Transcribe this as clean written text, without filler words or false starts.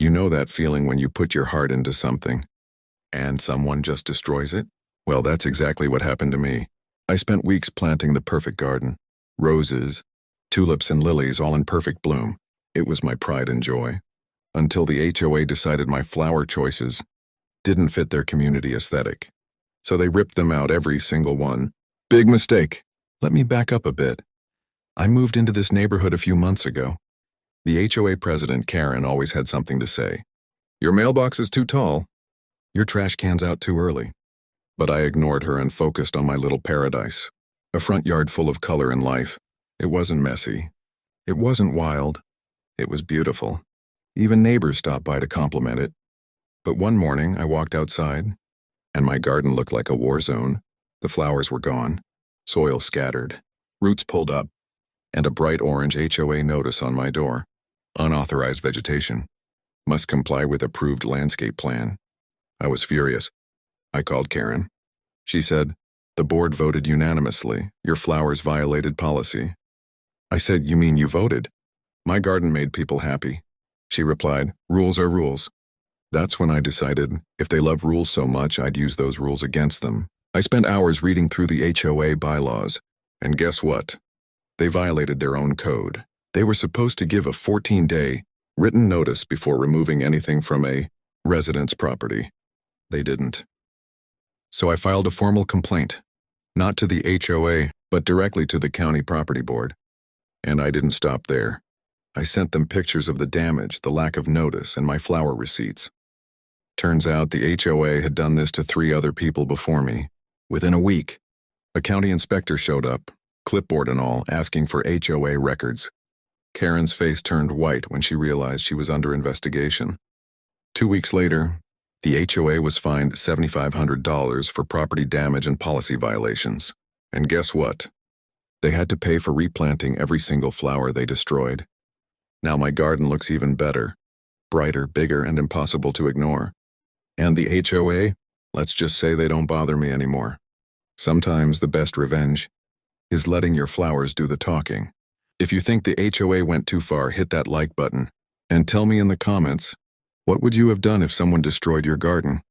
You know that feeling when you put your heart into something, and someone just destroys it? Well, that's exactly what happened to me. I spent weeks planting the perfect garden. Roses, tulips, and lilies all in perfect bloom. It was my pride and joy. Until the HOA decided my flower choices didn't fit their community aesthetic. So they ripped them out, every single one. Big mistake. Let me back up a bit. I moved into this neighborhood a few months ago. The HOA president, Karen, always had something to say. Your mailbox is too tall. Your trash can's out too early. But I ignored her and focused on my little paradise. A front yard full of color and life. It wasn't messy. It wasn't wild. It was beautiful. Even neighbors stopped by to compliment it. But one morning, I walked outside, and my garden looked like a war zone. The flowers were gone, soil scattered, roots pulled up, and a bright orange HOA notice on my door. Unauthorized vegetation. Must comply with approved landscape plan. I was furious. I called Karen. She said, "The board voted unanimously. Your flowers violated policy." I said, "You mean you voted?" "My garden made people happy." She replied, "Rules are rules." That's when I decided, if they love rules so much, I'd use those rules against them. I spent hours reading through the HOA bylaws, and guess what? They violated their own code. They were supposed to give a 14-day written notice before removing anything from a resident's property. They didn't. So I filed a formal complaint, not to the HOA, but directly to the county property board. And I didn't stop there. I sent them pictures of the damage, the lack of notice, and my flower receipts. Turns out the HOA had done this to 3 other people before me. Within a week, a county inspector showed up, clipboard and all, asking for HOA records. Karen's face turned white when she realized she was under investigation. 2 weeks later, the HOA was fined $7,500 for property damage and policy violations. And guess what? They had to pay for replanting every single flower they destroyed. Now my garden looks even better, brighter, bigger, and impossible to ignore. And the HOA, let's just say they don't bother me anymore. Sometimes the best revenge is letting your flowers do the talking. If you think the HOA went too far, hit that like button and tell me in the comments, what would you have done if someone destroyed your garden?